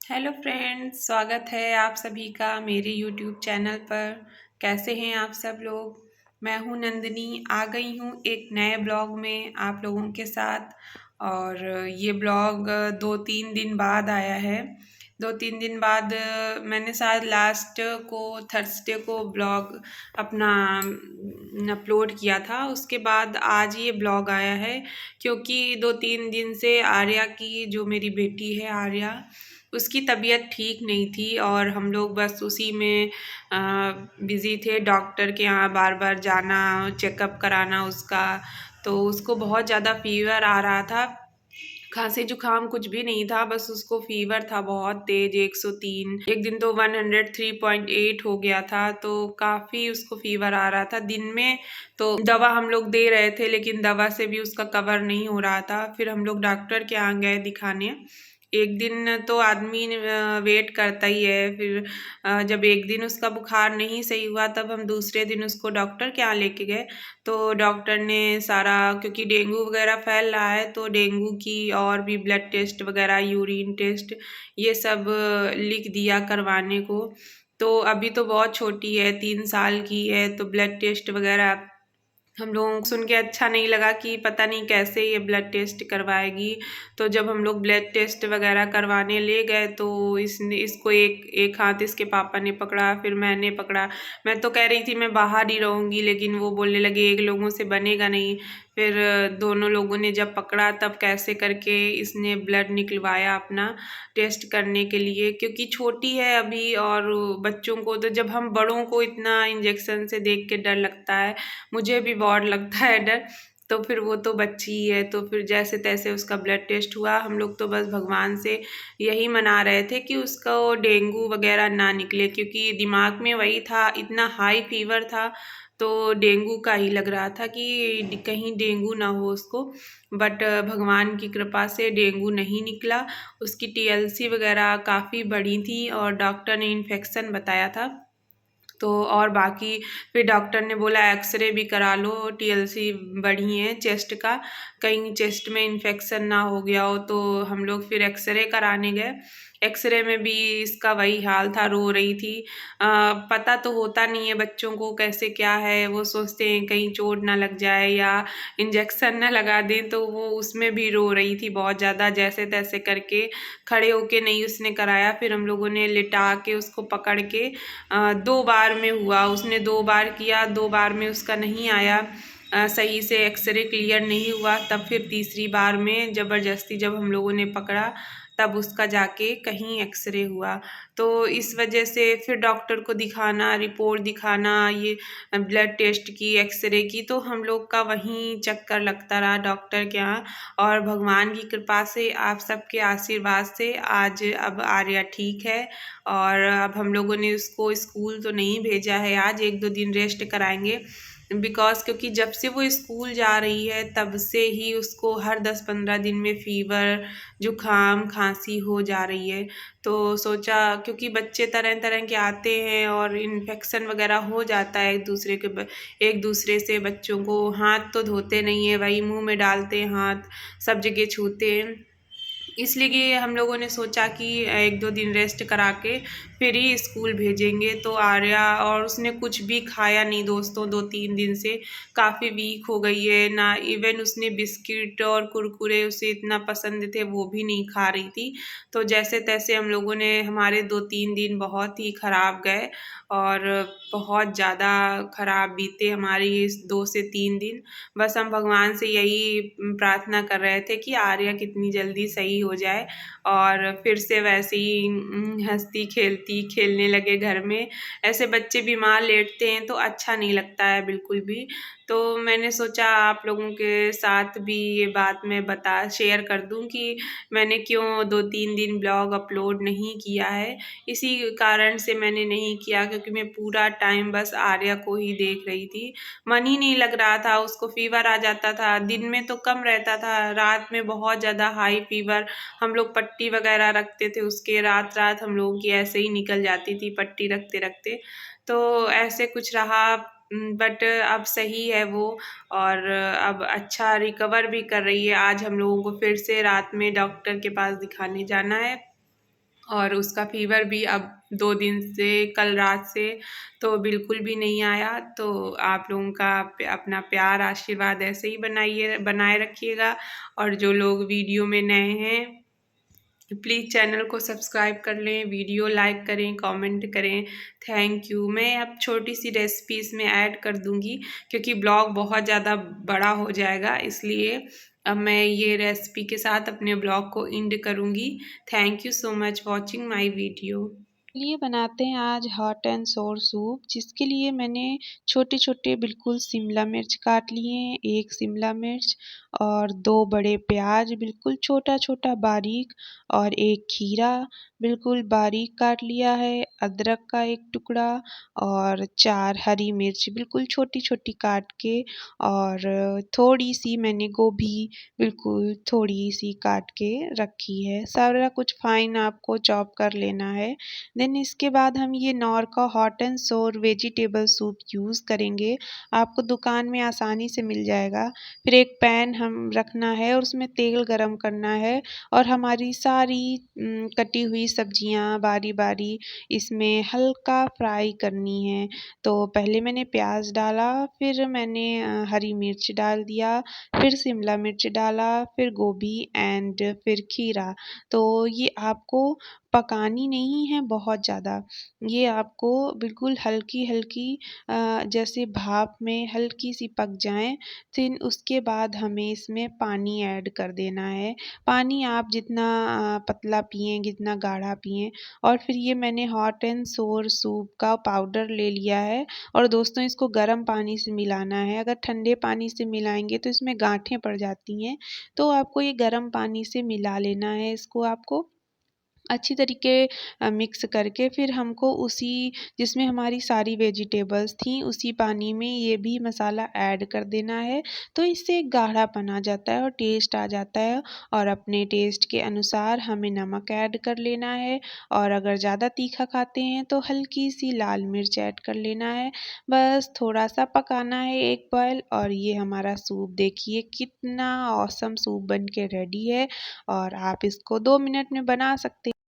Hello friends, स्वागत है आप सभी का मेरे यूट्यूब चैनल पर। कैसे हैं आप सब लोग। मैं हूं नंदिनी, आ गई हूं एक नए ब्लॉग में आप लोगों के साथ। और ये ब्लॉग 2-3 दिन बाद आया है। 2-3 दिन बाद मैंने शायद लास्ट को थर्सडे को ब्लॉग अपना अपलोड किया था। उसके बाद आज ये ब्लॉग आया है क्योंकि 2-3 दिन से आर्या की, जो मेरी बेटी है आर्या, उसकी तबीयत ठीक नहीं थी और हम लोग बस उसी में बिज़ी थे। डॉक्टर के यहाँ बार बार जाना, चेकअप कराना उसका। तो उसको बहुत ज़्यादा फीवर आ रहा था। खांसी जुकाम कुछ भी नहीं था, बस उसको फीवर था बहुत तेज, 103। एक दिन तो 103.8 हो गया था। तो काफ़ी उसको फीवर आ रहा था दिन में। तो दवा हम लोग दे रहे थे लेकिन दवा से भी उसका कवर नहीं हो रहा था। फिर हम लोग डॉक्टर के यहाँ गए दिखाने। एक दिन तो आदमी वेट करता ही है। फिर जब एक दिन उसका बुखार नहीं सही हुआ तब हम दूसरे दिन उसको डॉक्टर के यहाँ लेके गए। तो डॉक्टर ने सारा, क्योंकि डेंगू वगैरह फैल रहा है, तो डेंगू की और भी ब्लड टेस्ट वगैरह, यूरिन टेस्ट, ये सब लिख दिया करवाने को। तो अभी तो बहुत छोटी है, 3 साल की है, तो ब्लड टेस्ट वगैरह हम लोगों को सुन के अच्छा नहीं लगा कि पता नहीं कैसे ये ब्लड टेस्ट करवाएगी। तो जब हम लोग ब्लड टेस्ट वगैरह करवाने ले गए तो इसको एक एक हाथ इसके पापा ने पकड़ा, फिर मैंने पकड़ा। मैं तो कह रही थी मैं बाहर ही रहूँगी, लेकिन वो बोलने लगे एक लोगों से बनेगा नहीं। फिर दोनों लोगों ने जब पकड़ा तब कैसे करके इसने ब्लड निकलवाया अपना टेस्ट करने के लिए, क्योंकि छोटी है अभी। और बच्चों को तो, जब हम बड़ों को इतना इंजेक्शन से देख के डर लगता है, मुझे भी बहुत लगता है डर, तो फिर वो तो बच्ची ही है। तो फिर जैसे तैसे उसका ब्लड टेस्ट हुआ। हम लोग तो बस भगवान से यही मना रहे थे कि उसका वो डेंगू वगैरह ना निकले, क्योंकि दिमाग में वही था, इतना हाई फीवर था तो डेंगू का ही लग रहा था कि कहीं डेंगू ना हो उसको। बट भगवान की कृपा से डेंगू नहीं निकला। उसकी टीएलसी वगैरह काफ़ी बढ़ी थी और डॉक्टर ने इन्फेक्शन बताया था। तो और बाकी फिर डॉक्टर ने बोला एक्सरे भी करा लो, टीएलसी बढ़ी है चेस्ट का, कहीं चेस्ट में इन्फेक्शन ना हो गया हो। तो हम लोग फिर एक्सरे कराने गए। एक्सरे में भी इसका वही हाल था, रो रही थी। पता तो होता नहीं है बच्चों को कैसे क्या है, वो सोचते हैं कहीं चोट ना लग जाए या इंजेक्शन ना लगा दें, तो वो उसमें भी रो रही थी बहुत ज़्यादा। जैसे तैसे करके खड़े होके नहीं उसने कराया, फिर हम लोगों ने लिटा के उसको पकड़ के 2 बार में हुआ। उसने 2 बार किया, 2 बार में उसका नहीं आया, सही से एक्सरे क्लियर नहीं हुआ। तब फिर तीसरी बार में ज़बरदस्ती जब हम लोगों ने पकड़ा तब उसका जाके कहीं एक्सरे हुआ। तो इस वजह से फिर डॉक्टर को दिखाना, रिपोर्ट दिखाना, ये ब्लड टेस्ट की, एक्सरे की, तो हम लोग का वहीं चक्कर लगता रहा डॉक्टर के यहाँ। और भगवान की कृपा से, आप सबके आशीर्वाद से आज अब आर्या ठीक है। और अब हम लोगों ने उसको स्कूल तो नहीं भेजा है, आज 1-2 दिन रेस्ट कराएंगे। क्योंकि जब से वो स्कूल जा रही है तब से ही उसको हर 10-15 दिन में फीवर, जुकाम, खांसी हो जा रही है। तो सोचा, क्योंकि बच्चे तरह तरह के आते हैं और इन्फेक्शन वगैरह हो जाता है एक दूसरे से। बच्चों को हाथ तो धोते नहीं है, वही मुंह में डालते हैं हाथ, सब जगह छूते हैं। इसलिए हम लोगों ने सोचा कि 1-2 दिन रेस्ट करा के फिर ही स्कूल भेजेंगे। तो आर्या, और उसने कुछ भी खाया नहीं दोस्तों, 2-3 दिन से काफ़ी वीक हो गई है ना। इवन उसने बिस्किट और कुरकुरे उसे इतना पसंद थे वो भी नहीं खा रही थी। तो जैसे तैसे हम लोगों ने, हमारे 2-3 दिन बहुत ही ख़राब गए और बहुत ज़्यादा ख़राब बीते हमारे ये 2 से 3 दिन। बस हम भगवान से यही प्रार्थना कर रहे थे कि आर्या कितनी जल्दी सही हो जाए और फिर से वैसे ही हंसती खेलती खेलने लगे घर में। ऐसे बच्चे बीमार लेटते हैं तो अच्छा नहीं लगता है बिल्कुल भी। तो मैंने सोचा आप लोगों के साथ भी ये बात मैं शेयर कर दूं कि मैंने क्यों 2-3 दिन ब्लॉग अपलोड नहीं किया है। इसी कारण से मैंने नहीं किया क्योंकि मैं पूरा टाइम बस आर्या को ही देख रही थी। मन ही नहीं लग रहा था, उसको फीवर आ जाता था। दिन में तो कम रहता था, रात में बहुत ज़्यादा हाई फीवर। हम लोग पट्टी वगैरह रखते थे उसके, रात रात हम लोगों की ऐसे ही निकल जाती थी पट्टी रखते रखते। तो ऐसे कुछ रहा। बट अब सही है वो, और अब अच्छा रिकवर भी कर रही है। आज हम लोगों को फिर से रात में डॉक्टर के पास दिखाने जाना है और उसका फ़ीवर भी अब 2 दिन से, कल रात से तो बिल्कुल भी नहीं आया। तो आप लोगों का अपना प्यार आशीर्वाद ऐसे ही बनाए रखिएगा। और जो लोग वीडियो में नए हैं, प्लीज़ चैनल को सब्सक्राइब कर लें, वीडियो लाइक करें, कमेंट करें। Thank you. मैं अब छोटी सी रेसिपी इसमें ऐड कर दूंगी, क्योंकि ब्लॉग बहुत ज़्यादा बड़ा हो जाएगा, इसलिए अब मैं ये रेसिपी के साथ अपने ब्लॉग को एंड करूंगी। Thank you so much watching my video. लिए बनाते हैं आज हॉट एंड सोर सूप, जिसके लिए मैंने छोटे छोटे बिल्कुल शिमला मिर्च काट लिए हैं, 1 शिमला मिर्च और 2 बड़े प्याज बिल्कुल छोटा छोटा बारीक, और 1 खीरा बिल्कुल बारीक काट लिया है, अदरक का 1 टुकड़ा और 4 हरी मिर्च बिल्कुल छोटी छोटी काट के, और थोड़ी सी मैंने गोभी बिल्कुल थोड़ी सी काट के रखी है। सारा कुछ फाइन आपको चॉप कर लेना है। देन इसके बाद हम ये नौर का हॉट एंड सोर वेजिटेबल सूप यूज़ करेंगे। आपको दुकान में आसानी से मिल जाएगा। फिर एक पैन हम रखना है और उसमें तेल गरम करना है, और हमारी सारी कटी हुई सब्जियां बारी-बारी इसमें हल्का फ्राई करनी है। तो पहले मैंने प्याज डाला, फिर मैंने हरी मिर्च डाल दिया, फिर शिमला मिर्च डाला, फिर गोभी एंड फिर खीरा। तो ये आपको पकानी नहीं है बहुत ज़्यादा, ये आपको बिल्कुल हल्की-हल्की जैसे भाप में हल्की-सी पक जाएँ, फिर उसके बाद हमें इसमें पानी ऐड कर देना है। पानी आप जितना पतला पिएँ, जितना गाढ़ा पिएँ। और फिर ये मैंने हॉट एंड सोर सूप का पाउडर ले लिया है, और दोस्तों इसको गर्म पानी से मिलाना है। अगर ठंडे पानी से मिलाएँगे तो इसमें गाँठें पड़ जाती हैं, तो आपको ये गर्म पानी से मिला लेना है इसको आपको। अच्छी तरीके मिक्स करके फिर हमको उसी जिसमें हमारी सारी वेजिटेबल्स थी, उसी पानी में ये भी मसाला ऐड कर देना है। तो इससे एक गाढ़ापन आ जाता है और टेस्ट आ जाता है, और अपने टेस्ट के अनुसार हमें नमक ऐड कर लेना है, और अगर ज़्यादा तीखा खाते हैं तो हल्की-सी लाल मिर्च ऐड कर लेना है। बस थोड़ा-सा पकाना है 1 बॉयल, और ये हमारा सूप देखिए कितना ऑसम सूप बन के रेडी है, और आप इसको 2 मिनट में बना सकते